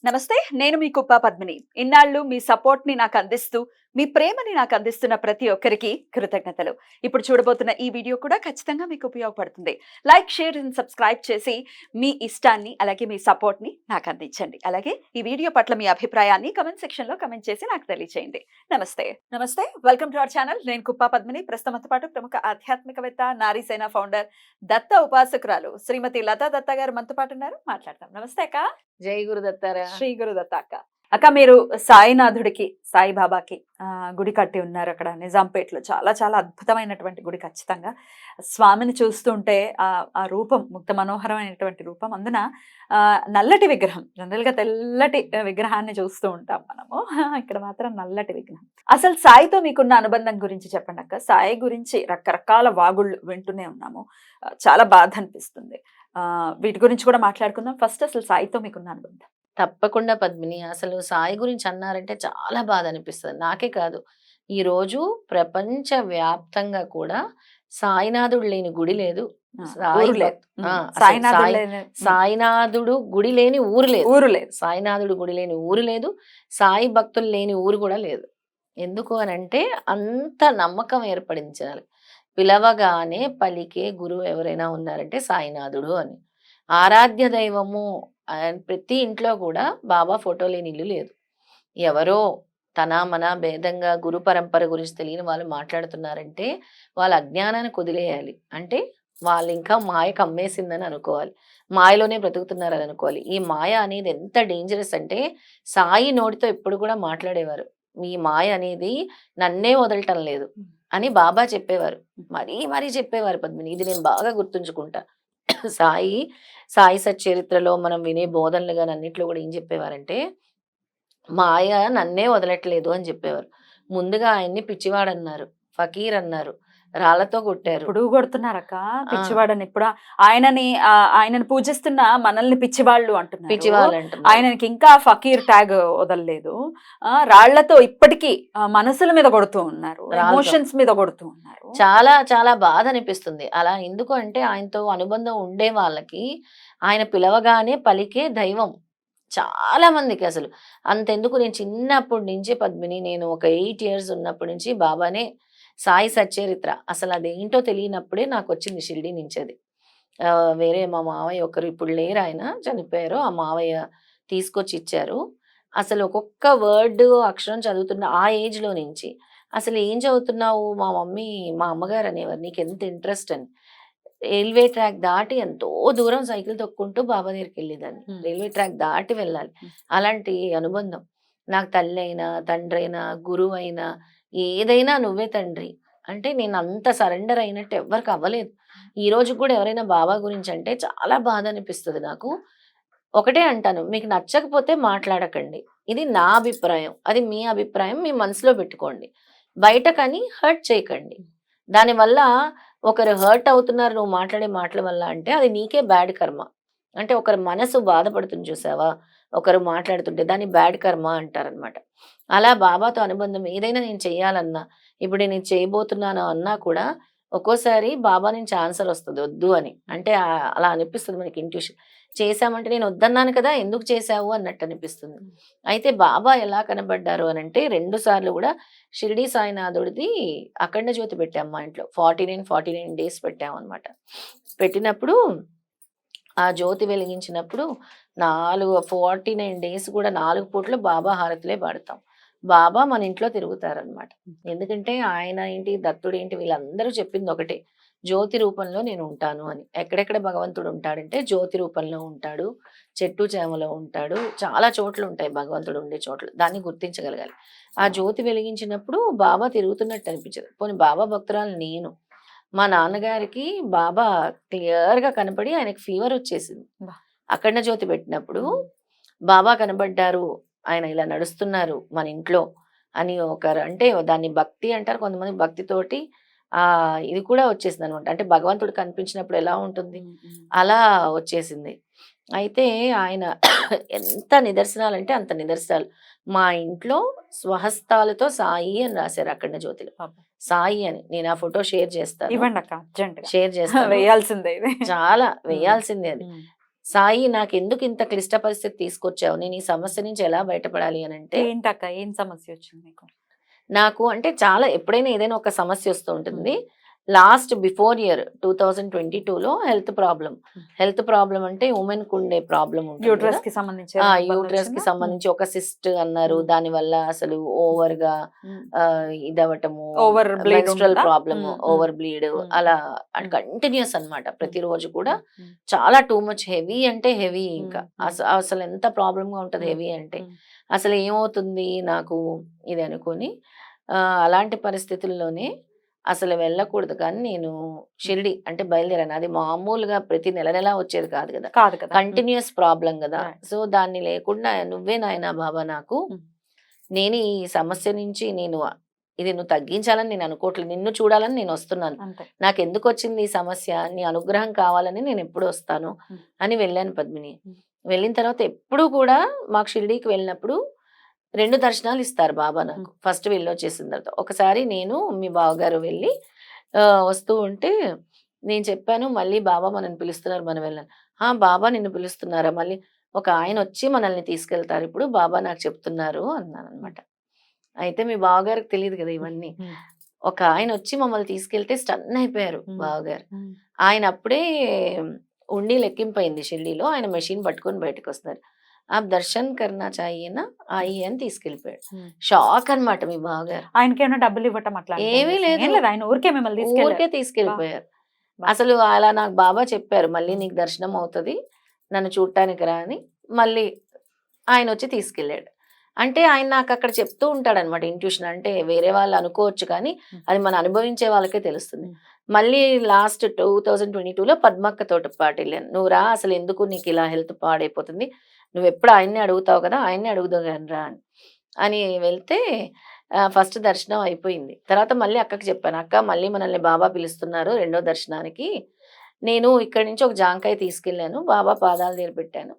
నమస్తే. నేను మీ కుప్ప పద్మిని. ఇన్నాళ్ళు మీ సపోర్ట్‌ని నాకందిస్తూ, మీ ప్రేమని నాకందిస్తున్న ప్రతి ఒక్కరికి కృతజ్ఞతలు. ఇప్పుడు చూడబోతున్న ఈ వీడియో కూడా ఖచ్చితంగా మీకు ఉపయోగపడుతుంది. లైక్, షేర్ అండ్ సబ్స్క్రైబ్ చేసి మీ ఇష్టాన్ని, అలాగే మీ సపోర్ట్‌ని నాకందించండి. అలాగే ఈ వీడియో పట్ల మీ అభిప్రాయాన్ని కామెంట్ సెక్షన్‌లో కామెంట్ చేసి నాకు తెలియజేయండి. నమస్తే. నమస్తే. Welcome to our channel. నేను కుప్ప పద్మిని. ప్రస్తుతంతో పాటు ప్రముఖ ఆధ్యాత్మికవేత్త, నారీసేన ఫౌండర్, దత్త ఉపాసకురాలు శ్రీమతి లతా దత్త గారు మనతో పాటు ఉన్నారు. మాట్లాడతాం. నమస్తే అక్క. జై గురుదత్తారా. శ్రీ గురుదత్త అక్క. అక్క, మీరు సాయినాథుడికి, సాయిబాబాకి గుడి కట్టి ఉన్నారు అక్కడ నిజాంపేటలో. చాలా చాలా అద్భుతమైనటువంటి గుడి. ఖచ్చితంగా స్వామిని చూస్తుంటే ఆ రూపం ముగ్ధ మనోహరమైనటువంటి రూపం. అందున నల్లటి విగ్రహం, జనరల్ గా తెల్లటి విగ్రహాన్ని చూస్తూ ఉంటాం మనము. ఇక్కడ మాత్రం నల్లటి విగ్రహం. అసలు సాయితో మీకున్న అనుబంధం గురించి చెప్పండి అక్క. సాయి గురించి రకరకాల వాగుళ్ళు వింటూనే ఉన్నాము. చాలా బాధ అనిపిస్తుంది. వీటి గురించి కూడా మాట్లాడుకుందాం. ఫస్ట్ అసలు సాయితో మీకున్న అనుబంధం. తప్పకుండా పద్మిని. అసలు సాయి గురించి అన్నారంటే చాలా బాధ అనిపిస్తుంది. నాకే కాదు, ఈరోజు ప్రపంచ వ్యాప్తంగా కూడా సాయినాథుడు లేని గుడి లేదు. సాయినాథుడు గుడి లేని ఊరు లేదు. సాయినాథుడు గుడి లేని ఊరు లేదు. సాయి భక్తులు లేని ఊరు కూడా లేదు. ఎందుకు అని అంటే అంత నమ్మకం ఏర్పడింది జనాలు. పిలవగానే పలికే గురువు ఎవరైనా ఉన్నారంటే సాయినాథుడు అని. ఆరాధ్య దైవము. ప్రతి ఇంట్లో కూడా బాబా ఫోటో లేని ఇల్లు లేదు. ఎవరో తన మన భేదంగా గురు పరంపర గురించి తెలియని వాళ్ళు మాట్లాడుతున్నారంటే వాళ్ళ అజ్ఞానాన్ని కుదిలేయాలి. అంటే వాళ్ళు ఇంకా మాయ కమ్మేసిందని అనుకోవాలి. మాయలోనే బ్రతుకుతున్నారని అనుకోవాలి. ఈ మాయ అనేది ఎంత డేంజరస్ అంటే సాయి నోటితో ఎప్పుడు కూడా మాట్లాడేవారు, మీ మాయ అనేది నన్నే వదలటం లేదు అని బాబా చెప్పేవారు. మరీ చెప్పేవారు పద్మిని. ఇది నేను బాగా గుర్తుంచుకుంటా. సాయి సచ్చరిత్రలో మనం వినే బోధనలు కానీ అన్నిట్లో కూడా ఏం చెప్పేవారంటే మాయ నన్నే వదలట్లేదు అని చెప్పేవారు. ముందుగా ఆయన్ని పిచ్చివాడన్నారు, ఫకీర్ అన్నారు, రాళ్లతో కొట్టారు. ఇప్పుడు కొడుతున్నారక్క పిచ్చివాడని. ఇప్పుడు ఆయనని పూజిస్తున్న మనల్ని పిచ్చివాళ్ళు అంటున్నారు. పిచ్చివాళ్ళు అంటున్నారు. ఆయనకి ఇంకా ఫకీర్ ట్యాగ్ వదలలేదు. రాళ్లతో ఇప్పటికీ మనసుల మీద కొడుతూ ఉన్నారు, ఎమోషన్స్ మీద కొడుతూ ఉన్నారు. చాలా చాలా బాధ అనిపిస్తుంది. అలా ఎందుకు అంటే ఆయనతో అనుబంధం ఉండే వాళ్ళకి ఆయన పిలవగానే పలికే దైవం చాలా మందికి. అసలు అంతెందుకు, నేను చిన్నప్పటి నుంచి పద్మిని, నేను ఒక 8 years ఉన్నప్పటి నుంచి బాబానే సాయి సచ్చరిత్ర అసలు అదేంటో తెలియనప్పుడే నాకు వచ్చింది షిరిడి నుంచి. అది వేరే మా మావయ్య ఒకరు, ఇప్పుడు లేరు, ఆయన చనిపోయారు, ఆ మావయ్య తీసుకొచ్చి ఇచ్చారు. అసలు ఒక్కొక్క వర్డ్ అక్షరం చదువుతున్న ఆ ఏజ్ లో నుంచి అసలు ఏం చదువుతున్నావు, మా మమ్మీ మా అమ్మగారు అనేవారు, నీకు ఎంత ఇంట్రెస్ట్ అని. రైల్వే ట్రాక్ దాటి ఎంతో దూరం సైకిల్ తొక్కుంటూ బాబా దగ్గరికి వెళ్ళేదాన్ని. రైల్వే ట్రాక్ దాటి వెళ్ళాలి. అలాంటి అనుబంధం. నాకు తల్లి అయినా, తండ్రి అయినా, గురువు అయినా, ఏదైనా నువ్వే తండ్రి అంటే నేను అంత సరెండర్ అయినట్టు ఎవరికి అవ్వలేదు. ఈ రోజు కూడా ఎవరైనా బాబా గురించి అంటే చాలా బాధ అనిపిస్తుంది నాకు. ఒకటే అంటాను, మీకు నచ్చకపోతే మాట్లాడకండి. ఇది నా అభిప్రాయం, అది మీ అభిప్రాయం, మీ మనసులో పెట్టుకోండి. బయట కానీ హర్ట్ చేయకండి. దానివల్ల ఒకరు హర్ట్ అవుతున్నారు నువ్వు మాట్లాడే మాటల వల్ల అంటే అది నీకే బ్యాడ్ కర్మ. అంటే ఒకరి మనసు బాధపడుతుంది చూసావా, ఒకరు మాట్లాడుతుంటే దాన్ని బ్యాడ్ కర్మ అంటారనమాట. అలా బాబాతో అనుబంధం ఏదైనా నేను చెయ్యాలన్నా, ఇప్పుడు నేను చేయబోతున్నాను అన్నా కూడా ఒక్కోసారి బాబా నుంచి ఆన్సర్ వస్తుంది వద్దు అని. అంటే అలా అనిపిస్తుంది మనకి ఇంట్యూషన్. చేశామంటే నేను వద్దన్నాను కదా, ఎందుకు చేశావు అన్నట్టు అనిపిస్తుంది. అయితే బాబా ఎలా కనబడ్డారు అని అంటే 2 సార్లు కూడా షిరిడి సాయినాథుడిది అఖండ జ్యోతి పెట్టాం మా ఇంట్లో. 49 days పెట్టాం అనమాట. పెట్టినప్పుడు ఆ జ్యోతి వెలిగించినప్పుడు 49 days కూడా 4 పూట్లు బాబా హారతులే పాడతాం. బాబా మన ఇంట్లో తిరుగుతారనమాట. ఎందుకంటే ఆయన ఏంటి, దత్తుడు ఏంటి, వీళ్ళందరూ చెప్పింది ఒకటే, జ్యోతి రూపంలో నేను ఉంటాను అని. ఎక్కడెక్కడ భగవంతుడు ఉంటాడంటే జ్యోతి రూపంలో ఉంటాడు, చెట్టు చేమలో ఉంటాడు, చాలా చోట్ల ఉంటాయి భగవంతుడు ఉండే చోట్ల. దాన్ని గుర్తించగలగాలి. ఆ జ్యోతి వెలిగించినప్పుడు బాబా తిరుగుతున్నట్టు అనిపించదు. పోనీ బాబా భక్తురాలు నేను, మా నాన్నగారికి బాబా క్లియర్ గా కనపడి ఆయనకి ఫీవర్ వచ్చేసింది. అఖండ జ్యోతి పెట్టినప్పుడు బాబా కనబడ్డారు, ఆయన ఇలా నడుస్తున్నారు మన ఇంట్లో అని ఒకరు అంటే దాన్ని భక్తి అంటారు కొంతమంది. భక్తితోటి ఇది కూడా వచ్చేసింది అనమాట. అంటే భగవంతుడు కనిపించినప్పుడు ఎలా ఉంటుంది అలా వచ్చేసింది. అయితే ఆయన ఎంత నిదర్శనాలు అంటే అంత నిదర్శనాలు. మా ఇంట్లో స్వహస్తాలతో సాయి అని రాశారు అఖండ జ్యోతిలో. సాయి అని. నేను ఆ ఫోటో షేర్ చేస్తాను, ఇవ్వండి అక్క, అర్జెంట్ షేర్ చేస్తాను. వేయాల్సిందే, చాలా వేయాల్సిందే అది. సాయి నాకెందుకు ఇంత క్లిష్ట పరిస్థితి తీసుకొచ్చావు, నేను ఈ సమస్య నుంచి ఎలా బయటపడాలి అని అంటే, ఏంటక్క ఏం సమస్య వచ్చింది మీకు? నాకు అంటే చాలా ఎప్పుడైనా ఏదైనా ఒక సమస్య వస్తూ ఉంటుంది. లాస్ట్ బిఫోర్ ఇయర్ 2022లో హెల్త్ ప్రాబ్లం అంటే ఉమెన్ కు ఉండే ప్రాబ్లం ఉంటుంది యూట్రస్ కదా. కి సంబంధించి యూట్రస్ కి సంబంధించి ఒక సిస్ట్ అన్నారు, దాని వల్ల అసలు ఓవర్ గా ఇదవటము, over bleed menstrual problem, over bleed, అలా కంటిన్యూస్ అన్నమాట. ప్రతిరోజు కూడా చాలా టూ మచ్ హెవీ అంటే హెవీ, ఇంకా అసలు ఎంత ప్రాబ్లమ్ గా ఉంటది హెవీ అంటే. అసలు ఏమవుతుంది నాకు ఇది అనుకొని అలాంటి పరిస్థితుల్లోనే అసలు వెళ్ళకూడదు కానీ నేను షిరిడి అంటే బయలుదేరాను. అది మామూలుగా ప్రతి నెల వచ్చేది కాదు కదా, కాదు కదా. కంటిన్యూస్ ప్రాబ్లం కదా. సో దాన్ని లేకుండా నువ్వే నాయనా బాబా నాకు, నేను ఈ సమస్య నుంచి ఇది నువ్వు తగ్గించాలని నేను అనుకోవట్లేదు, నిన్ను చూడాలని నేను వస్తున్నాను, నాకు ఎందుకు వచ్చింది ఈ సమస్య, నీ అనుగ్రహం కావాలని నేను ఎప్పుడు వస్తాను అని వెళ్ళాను పద్మిని. వెళ్ళిన తర్వాత ఎప్పుడు కూడా మాకు షిరిడీకి వెళ్ళినప్పుడు 2 దర్శనాలు ఇస్తారు బాబా నాకు. ఫస్ట్ వెళ్ళొచ్చేసిన తర్వాత ఒకసారి నేను మీ బావగారు వెళ్ళి వస్తూ ఉంటే నేను చెప్పాను, మళ్ళీ బాబా మనల్ని పిలుస్తున్నారు, మనం వెళ్ళాను. బాబా నిన్ను పిలుస్తున్నారా, మళ్ళీ ఒక ఆయన వచ్చి మనల్ని తీసుకెళ్తారు ఇప్పుడు, బాబా నాకు చెప్తున్నారు అన్నాను అనమాట. అయితే మీ బావగారికి తెలియదు కదా ఇవన్నీ. ఒక ఆయన వచ్చి మమ్మల్ని తీసుకెళ్తే స్టన్ అయిపోయారు బావగారు. ఆయన అప్పుడే ఉండి లెక్కింపైంది షిరిడీలో, ఆయన మెషిన్ పట్టుకొని బయటకు వస్తున్నారు. దర్శన్ కర్నా చాయేనా ఆయి అని తీసుకెళ్ళిపోయాడు. షాక్ అన్నమాట మీ బావగారు. ఆయనకి ఏమైనా డబ్బులు ఇవ్వటం అట్లా ఏమీ లేదు, ఆయన ఊరికే మిమ్మల్ని ఊరికే తీసుకెళ్ళిపోయారు. అసలు అలా నాకు బాబా చెప్పారు, మళ్ళీ నీకు దర్శనం అవుతుంది, నన్ను చూడటానికి రా అని. మళ్ళీ ఆయన వచ్చి తీసుకెళ్ళాడు. అంటే ఆయన నాకు అక్కడ చెప్తూ ఉంటాడు అనమాట, ఇంట్యూషన్. అంటే వేరే వాళ్ళు అనుకోవచ్చు కానీ అది మనం అనుభవించే వాళ్ళకే తెలుస్తుంది. మళ్ళీ లాస్ట్ 2022లో పద్మక్క పాటు వెళ్ళాను. నువ్వు రా, అసలు ఎందుకు నీకు ఇలా హెల్త్ పాడైపోతుంది, నువ్వు ఎప్పుడు ఆయన్ని అడుగుతావు కదా, ఆయన్ని అడుగుదావు కానీ రా అని వెళ్తే ఫస్ట్ దర్శనం అయిపోయింది. తర్వాత మళ్ళీ అక్కకి చెప్పాను, అక్క మళ్ళీ మనల్ని బాబా పిలుస్తున్నారు 2వ దర్శనానికి. నేను ఇక్కడి నుంచి ఒక జాంకాయ తీసుకెళ్ళాను, బాబా పాదాల దగ్గర పెట్టాను,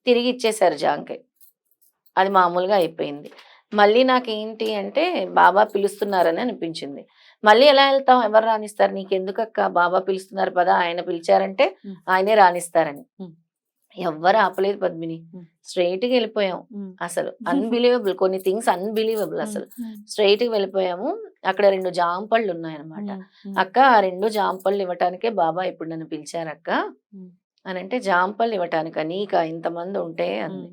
తిరిగి ఇచ్చేశారు జాంకాయ. అది మామూలుగా అయిపోయింది. మళ్ళీ నాకేంటి అంటే బాబా పిలుస్తున్నారని అనిపించింది. మళ్ళీ ఎలా వెళ్తాం, ఎవరు రానిస్తారు, నీకెందుకక్క, బాబా పిలుస్తున్నారు పదా, ఆయన పిలిచారంటే ఆయనే రానిస్తారని. ఎవ్వరు ఆపలేదు పద్మిని, స్ట్రైట్‌గా వెళ్ళిపోయాం. అసలు అన్‌బిలీవబుల్, కొన్ని థింగ్స్ అన్‌బిలీవబుల్. అసలు స్ట్రైట్‌గా వెళ్ళిపోయాము. అక్కడ 2 జాంపళ్ళు ఉన్నాయన్నమాట. అక్క ఆ 2 జాంపళ్ళు ఇవ్వటానికే బాబా ఇప్పుడు నన్ను పిలిచారక్క అని అంటే, జాంపళ్ళు ఇవ్వటానికా, నీకా, ఇంతమంది ఉంటే అంది.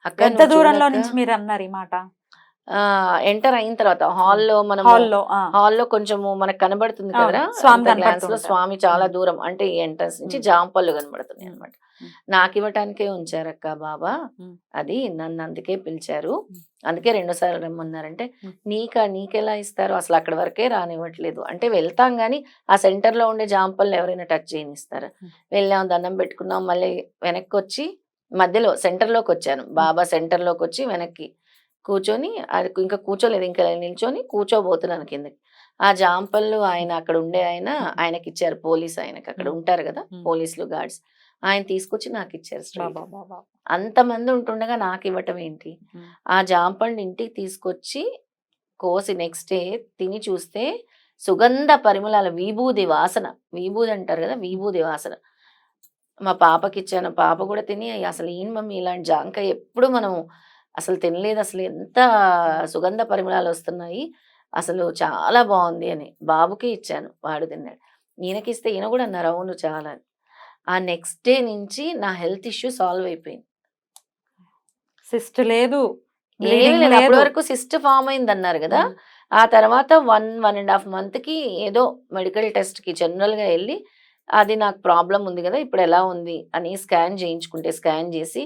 అక్క ఎంత దూరంలో నుంచి మీరు అన్నారు ఈ మాట? ఎంటర్ అయిన తర్వాత హాల్లో కొంచెము మనకు కనబడుతుంది కదా గ్లాన్స్ లో, స్వామి చాలా దూరం, అంటే ఎంట్రన్స్ నుంచి జాంపళ్ళు కనబడుతున్నాయి అనమాట. నాకు ఇవ్వటానికే ఉంచారక్క బాబా, అది నన్ను అందుకే పిలిచారు, అందుకే 2 సార్లు రమ్మన్నారంటే. నీకెలా ఇస్తారు, అసలు అక్కడి వరకే రానివ్వట్లేదు అంటే. వెళ్తాం గానీ ఆ సెంటర్ లో ఉండే జాంపల్ని ఎవరైనా టచ్ చేయనిస్తారు. వెళ్ళాం, దండం పెట్టుకున్నాం, మళ్ళీ వెనక్కి వచ్చి మధ్యలో సెంటర్లోకి వచ్చాను. బాబా సెంటర్లోకి వచ్చి వెనక్కి కూర్చొని, అది ఇంకా కూర్చోలేదు, ఇంకా నిల్చొని కూర్చోబోతున్నాను కిందకి. ఆ జాంపళ్ళు ఆయన అక్కడ ఉండే ఆయనకి ఇచ్చారు, పోలీస్ ఆయనకి అక్కడ ఉంటారు కదా పోలీసులు, గార్డ్స్, ఆయన తీసుకొచ్చి నాకు ఇచ్చారు. అంతమంది ఉంటుండగా నాకు ఇవ్వటం ఏంటి. ఆ జాంపళ్ళని ఇంటికి తీసుకొచ్చి కోసి నెక్స్ట్ డే తిని చూస్తే సుగంధ పరిమళాల విభూది వాసన, విభూది అంటారు కదా, విభూది వాసన. మా పాపకి ఇచ్చాను, పాప కూడా తిని, అసలు ఏం మమ్మీ ఇలాంటి జాంకాయ ఎప్పుడు మనం అసలు తినలేదు, అసలు ఎంత సుగంధ పరిమళాలు వస్తున్నాయి, అసలు చాలా బాగుంది అని. బాబుకి ఇచ్చాను, వాడు తిన్నాడు. ఈయనకి ఇస్తే ఈయన కూడా అన్నారు అవును చాలా. ఆ నెక్స్ట్ డే నుంచి నా హెల్త్ ఇష్యూ సాల్వ్ అయిపోయింది. సిస్ట్ లేదు, ఏమీ లేదు. అప్పటి వరకు సిస్ట్ ఫామ్ అయింది అన్నారు కదా. ఆ తర్వాత 1.5 మంత్కి ఏదో మెడికల్ టెస్ట్కి జనరల్గా వెళ్ళి, అది నాకు ప్రాబ్లం ఉంది కదా, ఇప్పుడు ఎలా ఉంది అని స్కాన్ చేయించుకుంటే, స్కాన్ చేసి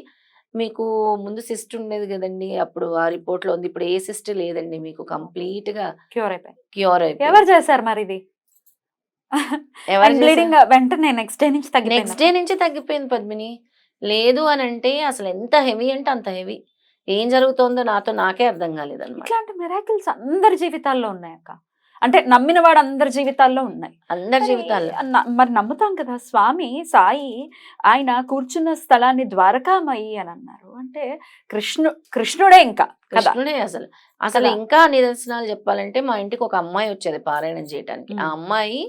మీకు ముందు సిస్ట్ ఉండేది కదండి, అప్పుడు ఆ రిపోర్ట్ లో ఉంది, ఇప్పుడు ఏ సిస్ట్ లేదండి, మీకు కంప్లీట్ గా క్యూర్ అయిపోయింది. ఎవరు చేశారు మరి ఇది? బ్లీడింగ్ వెంటనే నెక్స్ట్ డే నుంచి తగ్గిపోయింది పద్మిని. లేదు అని అంటే అసలు ఎంత హెవీ అంటే అంత హెవీ. ఏం జరుగుతుందో నాకే అర్థం కాలేదు అన్నమాట. ఇట్లాంటి మిరాకిల్స్ అందరి జీవితాల్లో ఉన్నాయక్క, అంటే నమ్మిన వాడు అందరి జీవితాల్లో ఉన్నాయి, అందరి జీవితాల్లో. మరి నమ్ముతాం కదా. స్వామి సాయి ఆయన కూర్చున్న స్థలాన్ని ద్వారకామయి అని అన్నారు, అంటే కృష్ణుడే, ఇంకా కృష్ణుడే. అసలు ఇంకా నిదర్శనాలు చెప్పాలంటే, మా ఇంటికి ఒక అమ్మాయి వచ్చేది పారాయణం చేయడానికి. ఆ అమ్మాయి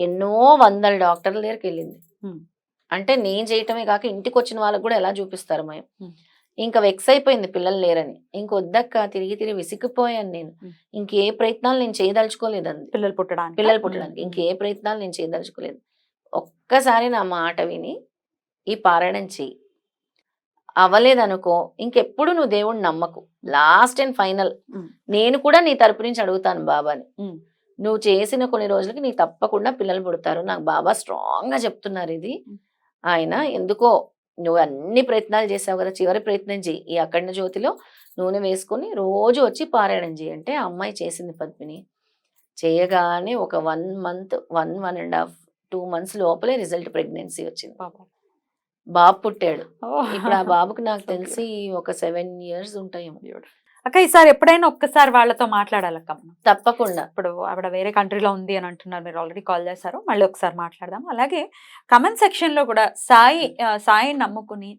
ఎన్నో 100 డాక్టర్ల దగ్గరికి వెళ్ళింది. అంటే నేను చేయటమే కాక ఇంటికి వచ్చిన వాళ్ళకి కూడా ఎలా చూపిస్తారు మేము. ఉమ్. ఇంకా వెక్స్ అయిపోయింది పిల్లలు లేరని. ఇంకొద్దక్క తిరిగి తిరిగి విసిగిపోయాను నేను. ఉమ్. ఇంకే ప్రయత్నాలు నేను చేయదలుచుకోలేదండి. పిల్లలు పుట్టడానికి పిల్లలు పుట్టడానికి ఇంకే ప్రయత్నాలు నేను చేయదలుచుకోలేదు. ఒక్కసారి నా మాట విని ఈ పారాయణం చెయ్యి. అవ్వలేదనుకో ఇంకెప్పుడు నువ్వు దేవుణ్ణి నమ్మకు. లాస్ట్ అండ్ ఫైనల్ నేను కూడా నీ తరపు నుంచి అడుగుతాను బాబాని. నువ్వు చేసిన కొన్ని రోజులకి నీకు తప్పకుండా పిల్లలు పుడతారు. నాకు బాబా స్ట్రాంగ్ గా చెప్తున్నారు ఇది. ఆయన ఎందుకో నువ్వు అన్ని ప్రయత్నాలు చేసావు కదా, చివరి ప్రయత్నం చెయ్యి. ఈ అఖండ జ్యోతిలో నూనె వేసుకొని రోజు వచ్చి పారాయణం చేయి అంటే ఆ అమ్మాయి చేసింది పద్మిని. చేయగానే ఒక 1 month 1.5 2 months లోపలే రిజల్ట్ ప్రెగ్నెన్సీ వచ్చింది. బాబు పుట్టాడు. ఇప్పుడు ఆ బాబుకి నాకు తెలిసి ఒక 7 years ఉంటాయేమో. అక్క ఈసారి ఎప్పుడైనా ఒక్కసారి వాళ్ళతో మాట్లాడాలక్క మనం. తప్పకుండా. ఇప్పుడు ఆవిడ వేరే కంట్రీలో ఉంది అని అంటున్నారు, మీరు ఆల్రెడీ కాల్ చేశారు, మళ్ళీ ఒకసారి మాట్లాడదాం. అలాగే కమెంట్ సెక్షన్ లో కూడా సాయిని నమ్ముకుని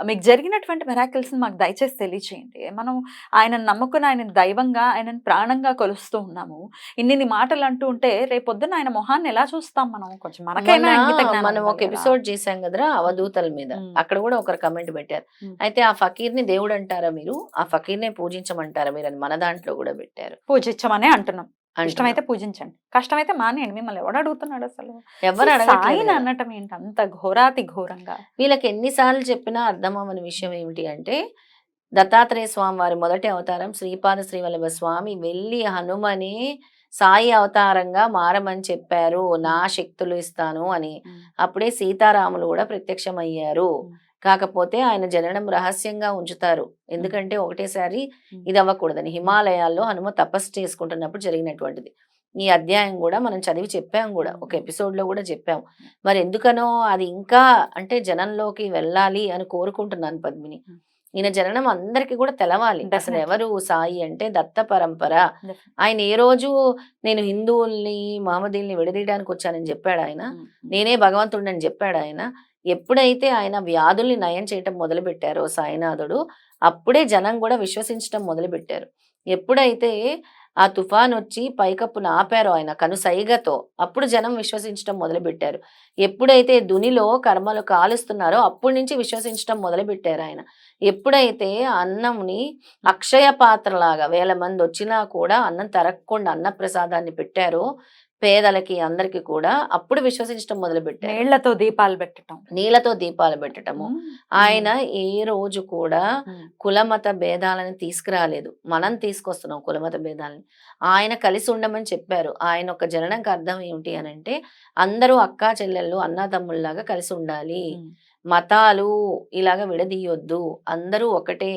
మీకు జరిగినటువంటి మిరాకిల్స్ మాకు దయచేసి తెలియచేయండి. మనం ఆయనను నమ్ముకుని ఆయన దైవంగా ఆయనను ప్రాణంగా కొలుస్తూ ఉన్నాము. ఇన్ని మాటలు అంటూ ఉంటే రేపొద్దున ఆయన మొహాన్ని ఎలా చూస్తాం మనం? కొంచెం మనకైనా ఇంగిత జ్ఞానం మనం ఒక ఉండాలి కదా. ఎపిసోడ్ చేశాం కదరా అవధూతల మీద, అక్కడ కూడా ఒకరు కమెంట్ పెట్టారు. అయితే ఆ ఫకీర్ ని దేవుడు అంటారా మీరు, ఆ ఫకీర్ నే పూజించమంటారా మీరు అని మన దాంట్లో కూడా పెట్టారు. పూజించమనే అంటున్నాం. ఇష్టమైతే పూజించండి, కష్టమైతే మానేయండి. మిమ్మల్ని ఎవడు అడుగుతున్నాడు అసలు? ఎవరు సాయిని అనటం ఏంటి అంత ఘోరాతి ఘోరంగా? వీళ్ళకి ఎన్నిసార్లు చెప్పినా అర్థం అవ్వని విషయం ఏమిటి అంటే, దత్తాత్రేయ స్వామి వారి మొదటి అవతారం శ్రీపాద శ్రీవల్లభ స్వామి వెళ్ళి హనుమని సాయి అవతారంగా మారమని చెప్పారు, నా శక్తులు ఇస్తాను అని. అప్పుడే సీతారాములు కూడా ప్రత్యక్షమయ్యారు. కాకపోతే ఆయన జననం రహస్యంగా ఉంచుతారు, ఎందుకంటే ఒకటేసారి ఇది అవ్వకూడదని. హిమాలయాల్లో హనుమ తపస్సు చేసుకుంటున్నప్పుడు జరిగినటువంటిది. ఈ అధ్యాయం కూడా మనం చదివి చెప్పాం కూడా, ఒక ఎపిసోడ్ లో కూడా చెప్పాం. మరి ఎందుకనో అది ఇంకా అంటే జనంలోకి వెళ్ళాలి అని కోరుకుంటున్నాను పద్మిని. ఈయన జననం అందరికి కూడా తెలవాలి. అసలు ఎవరు సాయి అంటే దత్త పరంపర. ఆయన ఏ రోజు నేను హిందువుల్ని మహమ్మదీల్ని విడదీయడానికి వచ్చానని చెప్పాడు ఆయన, నేనే భగవంతుడిని అని చెప్పాడు ఆయన. ఎప్పుడైతే ఆయన వ్యాధుల్ని నయం చేయటం మొదలు పెట్టారో సాయినాథుడు, అప్పుడే జనం కూడా విశ్వసించడం మొదలు పెట్టారు. ఎప్పుడైతే ఆ తుఫాన్ వచ్చి పైకప్పును ఆపారో ఆయన కనుసైగతో, అప్పుడు జనం విశ్వసించడం మొదలు పెట్టారు. ఎప్పుడైతే దునిలో కర్మలు కాలుస్తున్నారో అప్పటి నుంచి విశ్వసించడం మొదలు పెట్టారు ఆయన. ఎప్పుడైతే అన్నంని అక్షయ పాత్రలాగా 1000 మంది వచ్చినా కూడా అన్నం తరగకుండా అన్న ప్రసాదాన్ని పెట్టారో పేదలకి అందరికి కూడా, అప్పుడు విశ్వసించడం మొదలు పెట్టారు. నీళ్లతో దీపాలు పెట్టడం, నీళ్లతో దీపాలు పెట్టడము. ఆయన ఏ రోజు కూడా కులమత భేదాలని తీసుకురాలేదు, మనం తీసుకొస్తున్నాం కులమత భేదాలని. ఆయన కలిసి ఉండమని చెప్పారు. ఆయన ఒక జననంకి అర్థం ఏమిటి అని అంటే, అందరూ అక్కా చెల్లెళ్ళు అన్నాతమ్ముళ్ళలాగా కలిసి ఉండాలి, మతాలు ఇలాగ విడదీయొద్దు, అందరూ ఒకటే,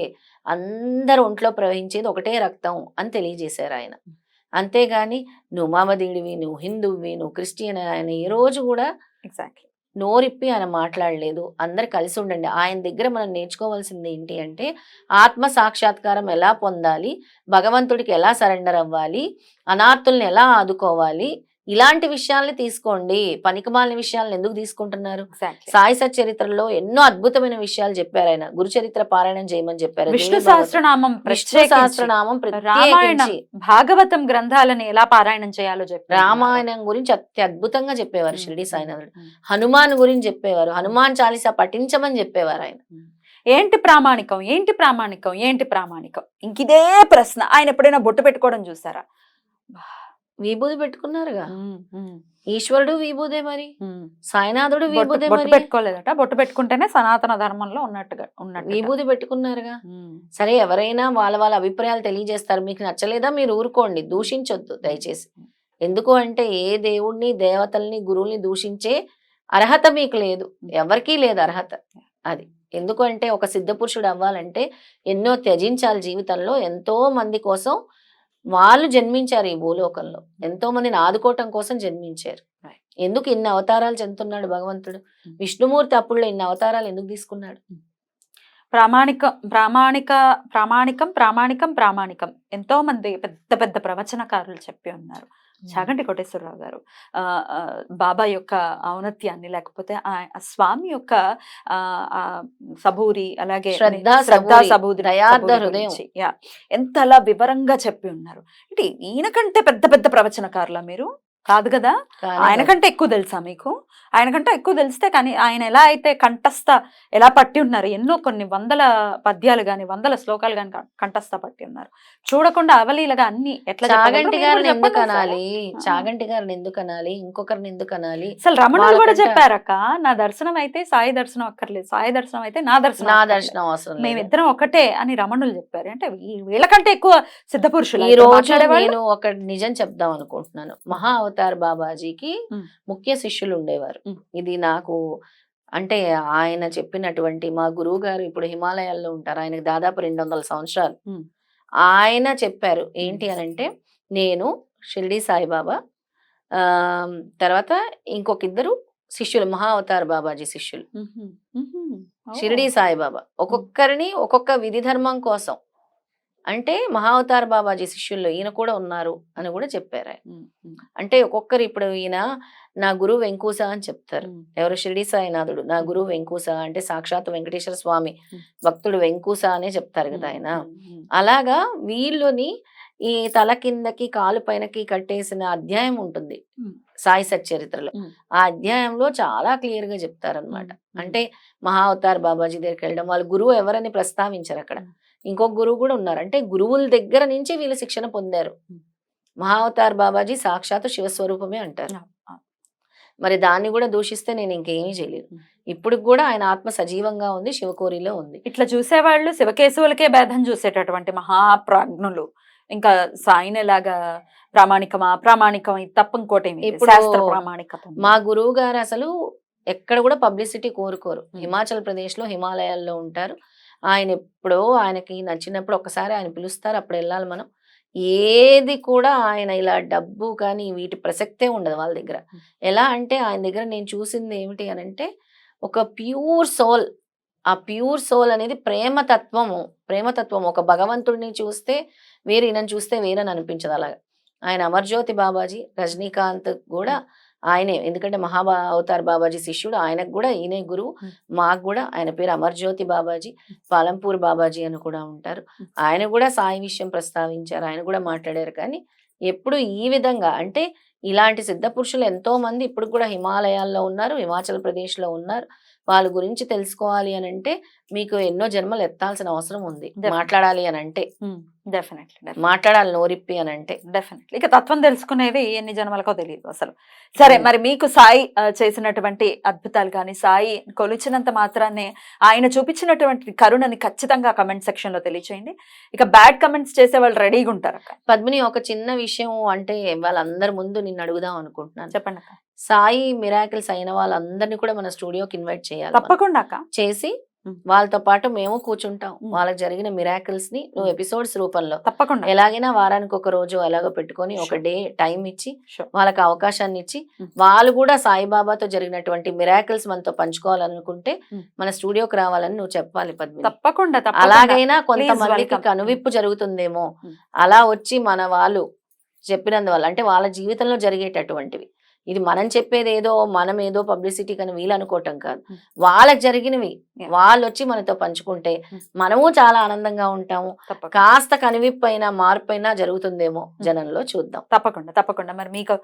అందరు ఒంట్లో ప్రవహించేది ఒకటే రక్తం అని తెలియజేశారు ఆయన. అంతేగాని నువ్వు మహమ్మదీడివి, నువ్వు హిందువువి, నువ్వు క్రిస్టియన్ ఆయన ఏ రోజు కూడా ఎగ్జాక్ట్లీ నోరిప్పి ఆయన మాట్లాడలేదు. అందరు కలిసి ఉండండి. ఆయన దగ్గర మనం నేర్చుకోవాల్సింది ఏంటి అంటే, ఆత్మ సాక్షాత్కారం ఎలా పొందాలి, భగవంతుడికి ఎలా సరెండర్ అవ్వాలి, అనాథుల్ని ఎలా ఆదుకోవాలి, ఇలాంటి విషయాల్ని తీసుకోండి. పనికిమాలిన విషయాలను ఎందుకు తీసుకుంటున్నారు? సాయి సచ్చరిత్రలో ఎన్నో అద్భుతమైన విషయాలు చెప్పారు ఆయన. గురు చరిత్ర పారాయణం చేయమని చెప్పారు. విష్ణు సహస్రనామం, రామాయణం, భాగవతం గ్రంథాలను ఎలా పారాయణం చేయాలో చెప్పారు. రామాయణం గురించి అత్యద్భుతంగా చెప్పేవారు షిరిడి సాయినాథుడు. హనుమాన్ గురించి చెప్పేవారు, హనుమాన్ చాలీసా పఠించమని చెప్పేవారు ఆయన. ఏంటి ప్రామాణికం, ఏంటి ప్రామాణికం, ఏంటి ప్రామాణికం? ఇంకిదే ప్రశ్న. ఆయన ఎప్పుడైనా బొట్టు పెట్టుకోవడం చూసారా? విభూది పెట్టుకున్నారుగా, ఈశ్వరుడు విభూదే, మరి సాయినాథుడు విభూదే. బొట్టు పెట్టుకోలేదట, బొట్టు పెట్టుకుంటేనే సనాతన ధర్మంలో ఉన్నట్టుగా విభూది పెట్టుకున్నారుగా. సరే, ఎవరైనా వాళ్ళ వాళ్ళ అభిప్రాయాలు తెలియజేస్తారు. మీకు నచ్చలేదా మీరు ఊరుకోండి, దూషించొద్దు దయచేసి. ఎందుకు అంటే ఏ దేవుణ్ణి, దేవతల్ని, గురువుల్ని దూషించే అర్హత మీకు లేదు, ఎవరికీ లేదు అర్హత. అది ఎందుకు అంటే, ఒక సిద్ధ పురుషుడు అవ్వాలంటే ఎన్నో త్యజించాలి జీవితంలో. ఎంతో మంది కోసం వాళ్ళు జన్మించారు ఈ భూలోకంలో, ఎంతో మందిని ఆదుకోవటం కోసం జన్మించారు. ఎందుకు ఇన్ని అవతారాలు చెందుతున్నాడు భగవంతుడు? విష్ణుమూర్తి అప్పుడులో ఇన్ని అవతారాలు ఎందుకు తీసుకున్నాడు? ప్రామాణికం, ప్రామాణికం, ప్రామాణికం, ప్రామాణికం. ఎంతో మంది పెద్ద పెద్ద ప్రవచనకారులు చెప్పి ఉన్నారు. చాగంటి కోటేశ్వరరావు గారు బాబా యొక్క ఔన్నత్యాన్ని, లేకపోతే ఆ స్వామి యొక్క సబూరి, అలాగే శ్రద్ధా సబూరి ఎంతలా వివరంగా చెప్పి ఉన్నారు. అంటే ఈయన కంటే పెద్ద పెద్ద ప్రవచనకారులా మీరు? కాదు కదా. కానీ ఆయన కాదు. కంటే ఎక్కువ తెలుసా మీకు? ఆయన కంటే ఎక్కువ తెలిస్తే కానీ ఆయన ఎలా అయితే కంఠస్థ ఎలా పట్టి ఉన్నారు, ఎన్నో కొన్ని వందల పద్యాలు గాని వందల శ్లోకాలు గాని కంఠస్థ పట్టి ఉన్నారు. చూడకుండా అవలీలగా అన్ని ఎట్లా చెప్పగలరు? చాగంటి మీరు కూడా గారిని ఎందుకు చెప్పండి ఒకసారి. అనాలి, ఆ. చాగంటి గారిని ఎందుకు అనాలి, ఇంకొకరిని ఎందుకు అనాలి? అసలు రమణులు కూడా వాళ్ళకంట చెప్పారక్క, నా దర్శనం అయితే సాయి దర్శనం అక్కర్లేదు, సాయి దర్శనం అయితే నా దర్శనం నా అక్కర్లేదు, దర్శనం అవసరం లేదు. మేమిద్దరం ఒకటే అని రమణులు చెప్పారు. అంటే వీళ్ళకంటే ఎక్కువ సిద్ధ పురుషులు ఈ ఇక్కడ రోజు మాట్లాడేవాళ్ళు. నేను ఒక నిజం చెప్దాం అనుకుంటున్నాను. మహా అవతార్ బాబాజీకి ఉమ్. ముఖ్య శిష్యులు ఉండేవారు. ఉమ్. ఇది నాకు అంటే ఆయన చెప్పినటువంటి మా గురువు గారు ఇప్పుడు హిమాలయాల్లో ఉంటారు. ఆయనకి దాదాపు 200 సంవత్సరాలు. ఉమ్. ఆయన చెప్పారు ఏంటి అనంటే, నేను షిరిడి సాయిబాబా తర్వాత ఇంకొక ఇద్దరు శిష్యులు, మహా అవతార్ బాబాజీ శిష్యులు, ఉహు. ఉహు. ఓ. షిరిడి సాయిబాబా ఒక్కొక్కరిని ఒక్కొక్క విధి ధర్మం కోసం, అంటే మహా అవతార్ బాబాజీ శిష్యుల్లో ఈయన కూడా ఉన్నారు అని కూడా చెప్పారు ఆయన. ఉమ్. ఉమ్. అంటే ఒక్కొక్కరు ఇప్పుడు ఈయన నా గురువు వెంకూస అని చెప్తారు. ఉమ్. ఎవరు? షిరిడి సాయినాథుడు నా గురువు వెంకూస అంటే సాక్షాత్ వెంకటేశ్వర స్వామి ఉమ్. భక్తుడు వెంకూస అనే చెప్తారు కదా ఆయన. ఉమ్. అలాగా వీళ్ళని ఈ తల కిందకి కాలు పైనకి కట్టేసిన అధ్యాయం ఉంటుంది ఉమ్. సాయి సచ్చరిత్రలో. ఉమ్. ఆ అధ్యాయంలో చాలా క్లియర్ గా చెప్తారనమాట. ఉమ్. అంటే మహా అవతార్ బాబాజీ దగ్గరికి వెళ్ళడం, వాళ్ళ గురువు ఎవరని ప్రస్తావించారు అక్కడ. ఉమ్. ఇంకొక గురువు కూడా ఉన్నారు. అంటే గురువుల దగ్గర నుంచి వీళ్ళు శిక్షణ పొందారు. ఉమ్. మహా అవతార్ బాబాజీ సాక్షాత్ శివస్వరూపమే అంటారు. ఆ. ఆ. మరి దాన్ని కూడా దూషిస్తే నేను ఇంకేమీ చేయలేను. ఉమ్. ఇప్పుడు కూడా ఆయన ఆత్మ సజీవంగా ఉంది, శివకోరిలో ఉంది. ఇట్లా చూసేవాళ్ళు శివకేశవులకే భేదం చూసేటటువంటి మహాప్రాజ్ఞులు ఇంకా సాయిని లాగా ప్రామాణికమా ప్రామాణికం ఇది తప్ప ఇంకోటేమి లేదు. ఇప్పుడు శాస్త్ర ప్రామాణికత ఉంది. మా గురువు గారు అసలు ఎక్కడ కూడా పబ్లిసిటీ కోరుకోరు. ఉమ్. హిమాచల్ ప్రదేశ్ లో హిమాలయాల్లో ఉంటారు. ఆయన ఎప్పుడో ఆయనకి నచ్చినప్పుడు ఒకసారి ఆయన పిలుస్తారు, అప్పుడు వెళ్ళాలి మనం. ఏది కూడా ఆయన ఇలా డబ్బు కానీ వీటి ప్రసక్తే ఉండదు వాళ్ళ దగ్గర. ఉమ్. ఎలా అంటే ఆయన దగ్గర నేను చూసింది ఏమిటి అని అంటే, ఒక ప్యూర్ సోల్. ఆ ప్యూర్ సోల్ అనేది ప్రేమతత్వము. ప్రేమతత్వం ఒక భగవంతుడిని చూస్తే వేరు, ఈయనను చూస్తే వేరని అనిపించదు అలాగా. ఆయన అమర్జ్యోతి బాబాజీ, రజనీకాంత్ కూడా ఆయనే. ఎందుకంటే అవతార్ బాబాజీ శిష్యుడు, ఆయనకు కూడా ఈయనే గురువు. మాకు కూడా ఆయన పేరు అమర్జ్యోతి బాబాజీ, పాలంపూర్ బాబాజీ అని కూడా ఉంటారు. ఆయన కూడా సాయి విషయం ప్రస్తావించారు, ఆయన కూడా మాట్లాడారు. కానీ ఎప్పుడు ఈ విధంగా అంటే ఇలాంటి సిద్ధ పురుషులు ఎంతో మంది ఇప్పుడు కూడా హిమాలయాల్లో ఉన్నారు, హిమాచల్ ప్రదేశ్లో ఉన్నారు. వాళ్ళ గురించి తెలుసుకోవాలి అని అంటే మీకు ఎన్నో జన్మలు ఎత్తాల్సిన అవసరం ఉంది. మాట్లాడాలి అని అంటే డెఫినెట్లీ మాట్లాడాలి నోరిప్పి అని అంటే. డెఫినెట్లీ ఇక తత్వం తెలుసుకునేది ఎన్ని జన్మలకో తెలియదు అసలు. సరే, మరి మీకు సాయి చేసినటువంటి అద్భుతాలు కానీ, సాయి కొలిచినంత మాత్రాన్ని ఆయన చూపించినటువంటి కరుణని ఖచ్చితంగా కమెంట్ సెక్షన్ లో తెలియచేయండి. ఇక బ్యాడ్ కమెంట్స్ చేసే వాళ్ళు రెడీగా ఉంటారు అక్క. పద్మిని, ఒక చిన్న విషయం అంటే వాళ్ళందరి ముందు నిన్ను అడుగుదాం అనుకుంటున్నాను. చెప్పండి అక్క. సాయి మిరాకిల్స్ అయిన వాళ్ళందరినీ కూడా మన స్టూడియోకి ఇన్వైట్ చేయాలి. తప్పకుండా అక్క. చేసి వాళ్ళతో పాటు మేము కూర్చుంటాం. వాళ్ళకి జరిగిన మిరాకిల్స్ ని నువ్వు ఎపిసోడ్స్ రూపంలో తప్పకుండా ఎలాగైనా వారానికి ఒక రోజు ఎలాగో పెట్టుకొని ఒక డే టైం ఇచ్చి Sure. వాళ్ళకి అవకాశాన్ని ఇచ్చి వాళ్ళు కూడా సాయిబాబాతో జరిగినటువంటి మిరాకిల్స్ మనతో పంచుకోవాలనుకుంటే మన స్టూడియోకి రావాలని నువ్వు చెప్పాలి పద్మిని. తప్పకుండా అలాగైనా కొంతమందికి welcome. కనువిప్పు జరుగుతుందేమో అలా వచ్చి మన వాళ్ళు చెప్పినందువల్ల, అంటే వాళ్ళ జీవితంలో జరిగేటటువంటివి. ఇది మనం చెప్పేది ఏదో మనం ఏదో పబ్లిసిటీ కానీ వీళ్ళు అనుకోవటం కాదు, వాళ్ళకి జరిగినవి వాళ్ళు వచ్చి మనతో పంచుకుంటే మనము చాలా ఆనందంగా ఉంటాము. కాస్త కనివిప్పు అయినా మార్పు అయినా జరుగుతుందేమో జనంలో, చూద్దాం. తప్పకుండా తప్పకుండా. మరి మీకు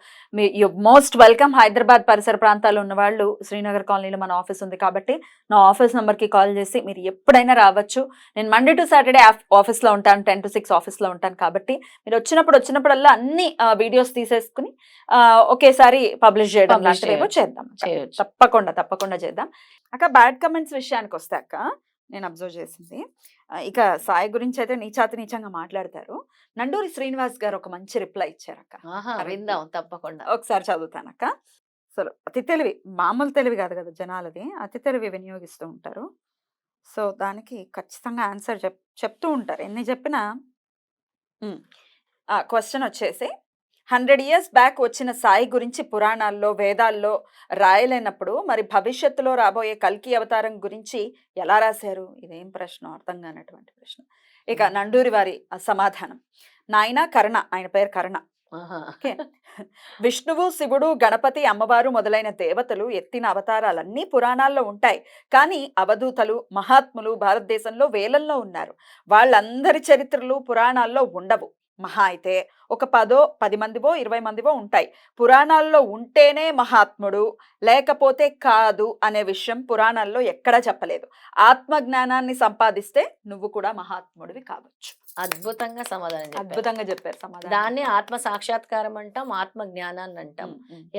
మోస్ట్ వెల్కమ్. హైదరాబాద్ పరిసర ప్రాంతాల్లో ఉన్న వాళ్ళు శ్రీనగర్ కాలనీలో మన ఆఫీస్ ఉంది కాబట్టి నా ఆఫీస్ నెంబర్ కి కాల్ చేసి మీరు ఎప్పుడైనా రావచ్చు. నేను మండే టు సాటర్డే ఆఫీస్ లో ఉంటాను, 10 to 6 ఆఫీస్ లో ఉంటాను కాబట్టి మీరు వచ్చినప్పుడల్లా అన్ని వీడియోస్ తీసేసుకుని ఒకేసారి పబ్లిష్ చేయడం లాంటివేమో చేద్దాం. తప్పకుండా చేద్దాం అక్క. బ్యాడ్ కమెంట్స్ విషయానికి వస్తే అక్క, నేను అబ్జర్వ్ చేసింది ఇక సాయి గురించి అయితే నీచంగా మాట్లాడతారు. నండూరి శ్రీనివాస్ గారు ఒక మంచి రిప్లై ఇచ్చారు అక్క. విందాం తప్పకుండా. ఒకసారి చదువుతానక్క. అసలు అతి తెలివి, మామూలు తెలివి కాదు కదా జనాలది, అతి తెలివి వినియోగిస్తూ ఉంటారు. సో దానికి ఖచ్చితంగా ఆన్సర్ చెప్తూ ఉంటారు ఎన్ని చెప్పినా. క్వశ్చన్ వచ్చేసి, 100 years బ్యాక్ వచ్చిన సాయి గురించి పురాణాల్లో వేదాల్లో రాయలేనప్పుడు మరి భవిష్యత్తులో రాబోయే కల్కి అవతారం గురించి ఎలా రాశారు? ఇదేం ప్రశ్న, అర్థం కానటువంటి ప్రశ్న. ఇక నండూరి వారి సమాధానం, నాయన కర్ణ, ఆయన పేరు కర్ణ. విష్ణువు, శివుడు, గణపతి, అమ్మవారు మొదలైన దేవతలు ఎత్తిన అవతారాలన్నీ పురాణాల్లో ఉంటాయి. కానీ అవధూతలు, మహాత్ములు భారతదేశంలో వేలల్లో ఉన్నారు. వాళ్ళందరి చరిత్రలు పురాణాల్లో ఉండవు. మహా అయితే ఒక 10 మందివో 20 మందివో ఉంటాయి. పురాణాల్లో ఉంటేనే మహాత్ముడు, లేకపోతే కాదు అనే విషయం పురాణాల్లో ఎక్కడా చెప్పలేదు. ఆత్మ జ్ఞానాన్ని సంపాదిస్తే నువ్వు కూడా మహాత్ముడివి కావచ్చు. అద్భుతంగా సమాధానం చెప్పారు. అద్భుతంగా చెప్పారు సమాధానం. దాన్ని ఆత్మ సాక్షాత్కారం అంటాం, ఆత్మ జ్ఞానాన్ని అంటాం.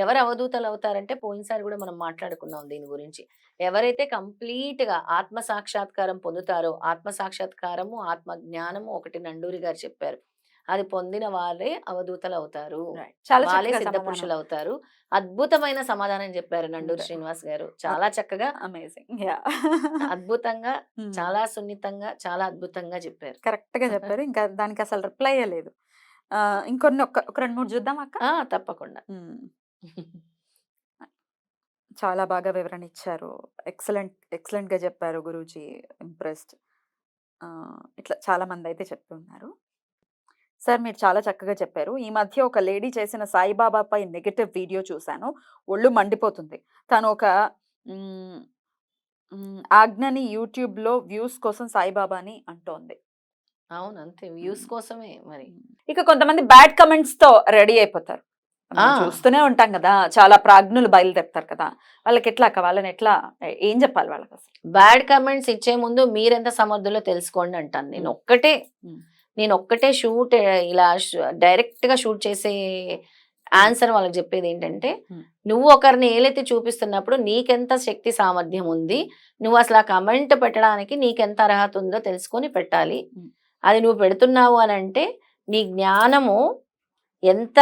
ఎవరు అవధూతలు అవుతారంటే పోయినసారి కూడా మనం మాట్లాడుకున్నాం దీని గురించి. ఎవరైతే కంప్లీట్ గా ఆత్మ సాక్షాత్కారం పొందుతారో, ఆత్మ సాక్షాత్కారము ఆత్మ జ్ఞానము ఒకటి నండూరి గారు చెప్పారు. అది పొందిన వాళ్ళే అవధూతలు అవుతారు, చాలా వాళ్ళే చక్కగా సిద్ధ సమాధానం. పురుషులు అవుతారు. అద్భుతమైన సమాధానం చెప్పారు నండూరి శ్రీనివాస్ గారు. చాలా చక్కగా, అమేజింగ్. అద్భుతంగా, చాలా సున్నితంగా, చాలా అద్భుతంగా చెప్పారు. కరెక్ట్ గా చెప్పారు. ఇంకా దానికి అసలు రిప్లై లేదు. ఇంకొన్ని ఒక 2-3 చూద్దాం అక్క. తప్పకుండా. చాలా బాగా వివరణ ఇచ్చారు. ఎక్సలెంట్ గా చెప్పారు గురూజీ. ఇంప్రెస్డ్. ఇట్లా చాలా మంది అయితే చెప్తున్నారు. సార్ మీరు చాలా చక్కగా చెప్పారు. ఈ మధ్య ఒక లేడీ చేసిన సాయిబాబాపై నెగెటివ్ వీడియో చూశాను. ఒళ్ళు మండిపోతుంది. తను ఒక ఆజ్ఞని యూట్యూబ్ లో వ్యూస్ కోసం సాయిబాబాని అంటోంది. అవును, అంతే, వ్యూస్ కోసమే మరి. ఇక కొంతమంది బ్యాడ్ కమెంట్స్ తో రెడీ అయిపోతారు. మనం చూస్తూనే ఉంటాం కదా, చాలా ప్రాజ్ఞులు బయలుదేరుతారు కదా, వాళ్ళకి ఎట్లా అక్క? వాళ్ళని ఎట్లా, ఏం చెప్పాలి వాళ్ళకి అసలు? బ్యాడ్ కమెంట్స్ ఇచ్చే ముందు మీరెంత సమర్థులో తెలుసుకోండి అంటాను. నేను ఒక్కటే షూట్ ఇలా డైరెక్ట్ గా షూట్ చేసే ఆన్సర్ వాళ్ళకి చెప్పేది ఏంటంటే, నువ్వు ఒకరిని ఏలైతే చూపిస్తున్నప్పుడు నీకెంత శక్తి సామర్థ్యం ఉంది, నువ్వు అసలు ఆ కమెంట్ పెట్టడానికి నీకెంత అర్హత ఉందో తెలుసుకొని పెట్టాలి. అది నువ్వు పెడుతున్నావు అని అంటే నీ జ్ఞానము ఎంత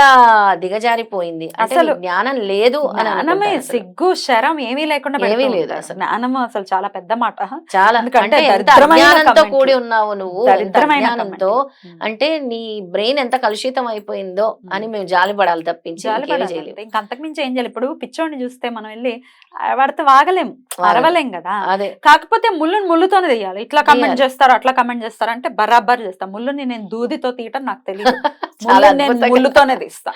దిగజారిపోయింది, అసలు జ్ఞానం లేదు అని జ్ఞానమే సిగ్గు శరం ఏమీ లేకుండా ఏమీ లేదు అసలు. జ్ఞానము అసలు చాలా పెద్ద మాట. చాలా ఎందుకంటే అజ్ఞానంతో కూడి ఉన్నావు నువ్వు, దరిద్రమైన అజ్ఞానంతో అంటే నీ బ్రెయిన్ ఎంత కలుషితం అయిపోయిందో అని మేము జాలిపడాలి తప్పించి ఇంకా అంతకుమించి ఏం చేయాలి? ఇప్పుడు పిచ్చోడిని చూస్తే మనం వెళ్ళి వాడితో వాగలేం, అరవలేం కదా. అదే కాకపోతే ముళ్ళుతోనే తీయాలి. ఇట్లా కమెంట్ చేస్తారు, అట్లా కమెంట్ చేస్తారు అంటే బరాబర్ చేస్తా. ముళ్ళుని నేను దూదితో తీయటం నాకు తెలియదు, నేను ముళ్ళుతోనే తీస్తా.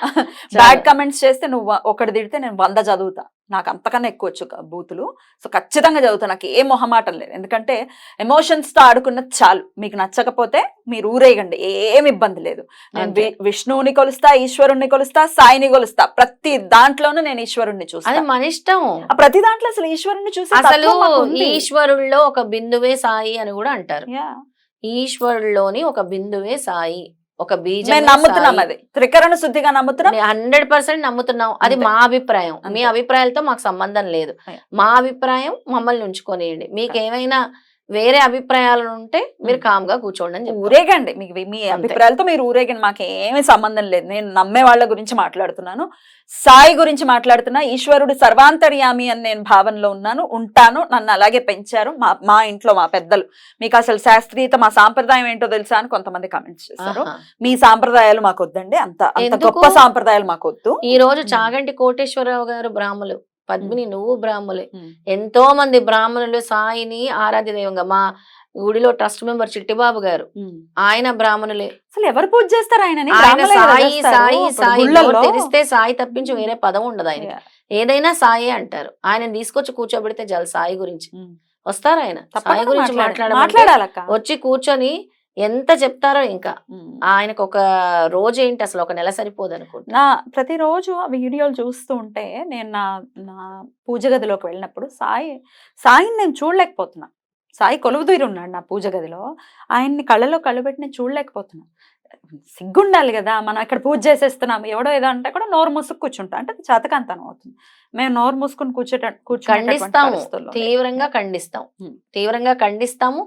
బ్యాడ్ కమెంట్స్ చేస్తే నువ్వు ఒకటి తిడితే నేను 100 చదువుతా. నాకు అంతకన్నా ఎక్కువ వచ్చు బూతులు. సో ఖచ్చితంగా చదువుతా, నాకు ఏ మొహమాటం లేదు. ఎందుకంటే ఎమోషన్స్ తో ఆడుకున్నది చాలు. మీకు నచ్చకపోతే మీరు ఊరేగండి, ఏమి ఇబ్బంది లేదు. నేను విష్ణువుని కొలుస్తా, ఈశ్వరుణ్ణి కొలుస్తా, సాయిని కొలుస్తా. ప్రతి దాంట్లోనూ నేను ఈశ్వరుణ్ణి చూస్తా. మన ఇష్టం. ప్రతి దాంట్లో అసలు ఈశ్వరుణ్ణి చూసి, అసలు ఈశ్వరుల్లో ఒక బిందువే సాయి అని కూడా అంటారు. ఈశ్వరుల్లోని ఒక బిందువే సాయి, ఒక బీజం నమ్ముతున్నాం. అది త్రికరణ శుద్ధిగా నమ్ముతున్నాం, 100% నమ్ముతున్నాం. అది మా అభిప్రాయం. మీ అభిప్రాయాలతో మాకు సంబంధం లేదు. మా అభిప్రాయం మమ్మల్ని ఉంచుకోనియండి. మీకు ఏమైనా వేరే అభిప్రాయాలు ఉంటే మీరు కామ్ గా కూర్చోండి అని ఊరేగండి. మీకు మీ అభిప్రాయాలతో మీరు ఊరేగండి, మాకేమీ సంబంధం లేదు. నేను నమ్మే వాళ్ళ గురించి మాట్లాడుతున్నాను, సాయి గురించి మాట్లాడుతున్నా. ఈశ్వరుడు సర్వాంతర్యామి అని నేను భావనలో ఉంటాను. నన్ను అలాగే పెంచారు మా ఇంట్లో మా పెద్దలు. మీకు అసలు శాస్త్రీయత, మా సాంప్రదాయం ఏంటో తెలుసా అని కొంతమంది కామెంట్స్ చేశారు. మీ సాంప్రదాయాలు మాకు వద్దండి, అంత గొప్ప సాంప్రదాయాలు మాకు వద్దు. ఈ రోజు చాగంటి కోటేశ్వరరావు గారు బ్రాహ్మలు, పద్మిని నువ్వు బ్రాహ్మలే. ఎంతో మంది బ్రాహ్మణులు సాయిని ఆరాధ్య దైవంగా, మా గుడిలో ట్రస్ట్ మెంబర్ చిట్టిబాబు గారు, ఆయన బ్రాహ్మణులే. అసలు ఎవరు పూజ చేస్తారు ఆయనని? సాయి సాయి సాయి తెలిస్తే సాయి తప్పించి వేరే పదం ఉండదు ఆయన. ఏదైనా సాయి అంటారు. ఆయన తీసుకొచ్చి కూర్చోబెడితే చాలు సాయి గురించి వస్తారు. ఆయన సాయి గురించి మాట్లాడాలి, వచ్చి కూర్చొని ఎంత చెప్తారో. ఇంకా ఆయనకు ఒక రోజు ఏంటి అసలు ఒక నెల సరిపోదు అనుకుంటా. ప్రతిరోజు ఆ వీడియోలు చూస్తూ ఉంటే నేను నా పూజ గదిలోకి వెళ్ళినప్పుడు సాయిని నేను చూడలేకపోతున్నా. సాయి కొలువుదీరి ఉన్నాడు నా పూజ గదిలో, ఆయన్ని కళ్ళలో కళ్ళు పెట్టి నేను చూడలేకపోతున్నా. సిగ్గుండాలి కదా, మనం ఇక్కడ పూజ చేసేస్తున్నాం, ఎవడో ఏదో అంటే కూడా నోరు మూసుకు కూర్చుంటా. అంటే చేతకంతనం అవుతుంది. మేము నోరు మూసుకుని ఖండిస్తాము, తీవ్రంగా ఖండిస్తాము.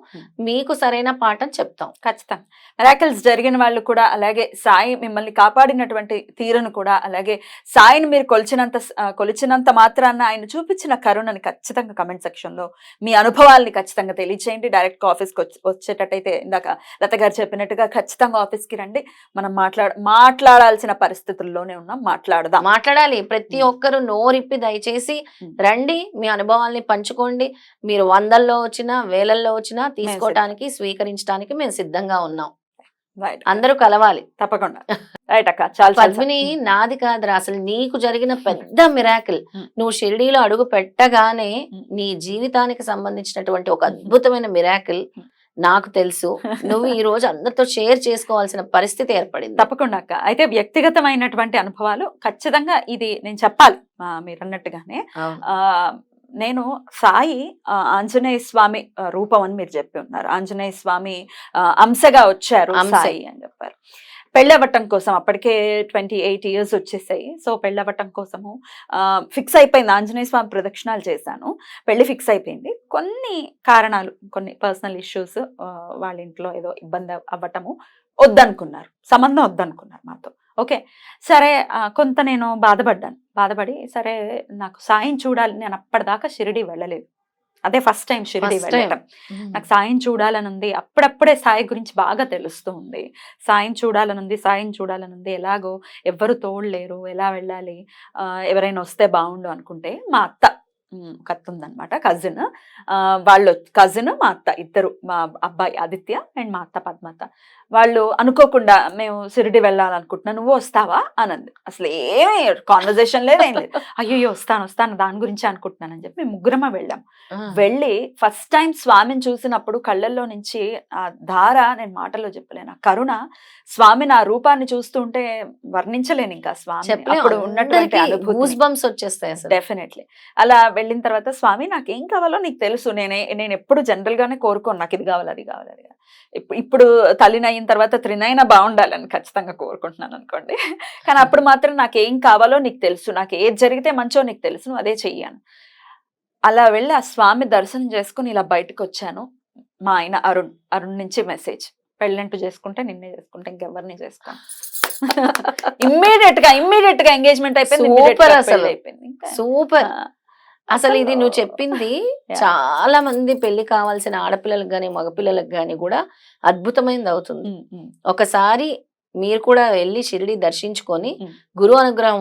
మీకు సరైన పాఠం చెప్తాం ఖచ్చితంగా. మిరాకిల్స్ జరిగిన వాళ్ళు కూడా, అలాగే సాయి మిమ్మల్ని కాపాడినటువంటి తీరును కూడా, అలాగే సాయిని మీరు కొలిచినంత మాత్రాన ఆయన చూపించిన కరుణని ఖచ్చితంగా కమెంట్ సెక్షన్ లో మీ అనుభవాల్ని ఖచ్చితంగా తెలియచేయండి. డైరెక్ట్ గా ఆఫీస్కి వచ్చేటట్టయితే ఇందాక లత గారు చెప్పినట్టుగా ఖచ్చితంగా ఆఫీస్కి రండి. మనం మాట్లాడాల్సిన పరిస్థితుల్లోనే ఉన్నాం, మాట్లాడాలి. ప్రతి ఒక్కరు నోరిప్పి దయచేసి రండి, మీ అనుభవాల్ని పంచుకోండి. మీరు 100ల్లో వచ్చినా 1000ల్లో వచ్చినా తీసుకోవటానికి, స్వీకరించడానికి మేము సిద్ధంగా ఉన్నాం. అందరూ కలవాలి తప్పకుండా. రైట్ అక్క. చాలా పద్మిని, నాది కాదురా అసలు నీకు జరిగిన పెద్ద మిరాకిల్. నువ్వు షిరిడీలో అడుగు పెట్టగానే నీ జీవితానికి సంబంధించినటువంటి ఒక అద్భుతమైన మిరాకిల్ నాకు తెలుసు. నువ్వు ఈ రోజు అందరితో షేర్ చేసుకోవాల్సిన పరిస్థితి ఏర్పడింది. తప్పకుండా అక్క. అయితే వ్యక్తిగతమైనటువంటి అనుభవాలు ఖచ్చితంగా ఇది నేను చెప్పాలి. మీరు అన్నట్టుగానే అవును. నేను సాయి ఆంజనేయ స్వామి రూపం అని మీరు చెప్పి ఉన్నారు. ఆంజనేయ స్వామి అంశగా వచ్చారు అంశ. సాయి అని చెప్పారు. పెళ్ళవటం కోసం అప్పటికే 28 years వచ్చేసాయి. సో పెళ్ళవటం కోసము ఫిక్స్ అయిపోయింది. ఆంజనేయ స్వామి ప్రదక్షిణాలు చేశాను. పెళ్లి ఫిక్స్ అయిపోయింది. కొన్ని కారణాలు, కొన్ని పర్సనల్ ఇష్యూస్, వాళ్ళ ఇంట్లో ఏదో ఇబ్బంది అవ్వటము వద్దనుకున్నారు, సంబంధం వద్దనుకున్నారు మాతో. ఓకే, సరే కొంత నేను బాధపడి సరే నాకు సాయం చూడాలి. నేను అప్పటిదాకా షిరిడి వెళ్ళలేదు. అదే first time Shirdi First time. వెళ్ళటం. నాకు సాయం చూడాలని ఉంది. అప్పుడప్పుడే సాయి గురించి బాగా తెలుస్తూ ఉంది. సాయం చూడాలని ఉంది. ఎలాగో ఎవ్వరు తోడలేరు, ఎలా వెళ్ళాలి, ఎవరైనా వస్తే బాగుండు అనుకుంటే మా అత్త, ఒక అత్త ఉందన్నమాట, కజిన్. వాళ్ళు కజిన్, మా అత్త ఇద్దరు, మా అబ్బాయి ఆదిత్య అండ్ మా అత్త పద్మత, వాళ్ళు అనుకోకుండా మేము షిరిడి వెళ్ళాలనుకుంటున్నా, నువ్వు వస్తావా అనంది. అసలు ఏమీ కాన్వర్జేషన్ లేదు, ఏం లేదు. అయ్యో వస్తాను దాని గురించి అనుకుంటున్నాను అని చెప్పి మేము ముగ్గురమే వెళ్ళాం. వెళ్ళి ఫస్ట్ టైం స్వామిని చూసినప్పుడు కళ్ళల్లో నుంచి ఆ ధార నేను మాటల్లో చెప్పలేను. ఆ కరుణ, స్వామి నా రూపాన్ని చూస్తుంటే వర్ణించలేను ఇంకా స్వామి అప్పుడు ఉన్నటువంటి అనుభూతి. వచ్చేస్తాయి అసలు. డెఫినెట్లీ. అలా వెళ్ళిన తర్వాత స్వామి నాకేం కావాలో నీకు తెలుసు, నేను ఎప్పుడు జనరల్ గానే కోరుకోను నాకు ఇది కావాలి అది కావాలి అది కావాలి. ఇప్పుడు తల్లిని అయిన తర్వాత త్రినైనా బాగుండాలని ఖచ్చితంగా కోరుకుంటున్నాను అనుకోండి. కానీ అప్పుడు మాత్రం నాకేం కావాలో నీకు తెలుసు, నాకు ఏది జరిగితే మంచో నీకు తెలుసు, నువ్వు అదే చెయ్యాను. అలా వెళ్ళి ఆ స్వామి దర్శనం చేసుకుని ఇలా బయటకు వచ్చాను. మా ఆయన అరుణ్ నుంచి మెసేజ్, పెళ్ళంటూ చేసుకుంటే నిన్నే చేసుకుంటే ఇంకెవరిని చేసుకోను. ఇమ్మీడియట్ గా ఎంగేజ్మెంట్ అయిపోయింది. Super అసలు. అయిపోయింది. సూపర్. అసలు ఇది నువ్వు చెప్పింది చాలా మంది పెళ్లి కావాల్సిన ఆడపిల్లలకు గాని మగపిల్లలకు గాని కూడా అద్భుతమైనది అవుతుంది. ఒకసారి మీరు కూడా వెళ్ళి షిరిడి దర్శించుకొని గురు అనుగ్రహం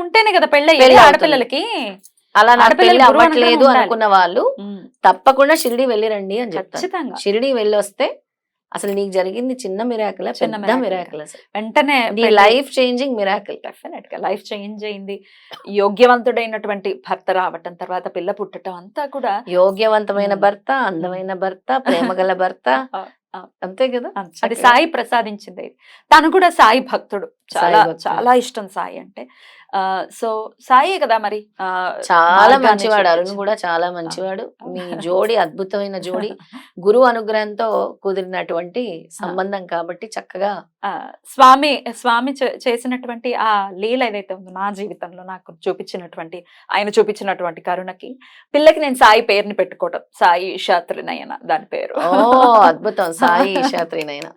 ఉంటేనే కదా పెళ్ళి పెళ్ళి అవుతుంది. ఆడపిల్లలకి. అలా నాకు ఆడపిల్లలకి పెళ్లి గురువు అనుగ్రహం అవ్వట్లేదు ఉండాలి. అనుకున్న వాళ్ళు తప్పకుండా షిరిడి వెళ్ళి రండి అని చెప్తాను. ఖచ్చితంగా షిరిడి వెళ్ళి వస్తే అసలు నీకు జరిగింది చిన్న మిరాకిల్, చిన్న పెద్ద miracle. మిరాకిల్, అసలు వెంటనే నీ లైఫ్ చేంజింగ్ మిరాకిల్. డెఫినెట్ గా లైఫ్ చేంజ్ అయింది. యోగ్యవంతుడైనటువంటి భర్త రావటం, తర్వాత పిల్ల పుట్టడం అంతా కూడా యోగ్యవంతమైన భర్త, అందమైన భర్త, ప్రేమగల భర్త, అంతే కదా. అది సాయి ప్రసాదించింది. తను కూడా సాయి భక్తుడు, చాలా సాయి భక్తుడు. చాలా ఇష్టం సాయి అంటే. సో సాయే కదా మరి చాలా మార్గాన్ని మంచివాడు. అరుణ్ చూపించింది. కూడా చాలా మంచివాడు. మీ జోడి అద్భుతమైన జోడి, గురు అనుగ్రహంతో కుదిరినటువంటి సంబంధం కాబట్టి చక్కగా స్వామి చేసినటువంటి ఆ లీల ఏదైతే ఉందో నా జీవితంలో నాకు చూపించినటువంటి, ఆయన చూపించినటువంటి కరుణకి, పిల్లకి నేను సాయి పేరుని పెట్టుకోవటం, సాయి శాస్త్రినయన దాని పేరు. ఓ అద్భుతం. సాయి ఈశాత్రినైనా.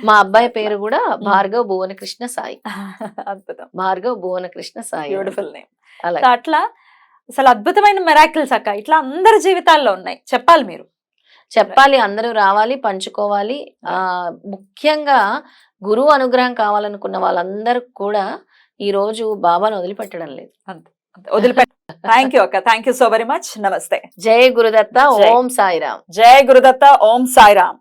మా అబ్బాయి పేరు కూడా భార్గవ్ భువనకృష్ణ సాయి. అద్భుతం. భార్గవ్ భువనకృష్ణ సాయి. Beautiful name. అలా అట్లా అసలు అద్భుతమైన మెరాకిల్స్ అక్క ఇట్లా అందరి జీవితాల్లో ఉన్నాయి. చెప్పాలి మీరు. చెప్పాలి, అందరూ రావాలి, పంచుకోవాలి. ముఖ్యంగా గురువు అనుగ్రహం కావాలనుకున్న వాళ్ళందరూ కూడా ఈ రోజు బాబాను వదిలిపెట్టడం లేదు. వదిలిపెట్ట. థ్యాంక్ యూ అక్క. Thank you so very much. నమస్తే. జై గురుదత్త. జై. ఓం సాయిరామ్. జై గురుదత్త. ఓం సాయిరామ్.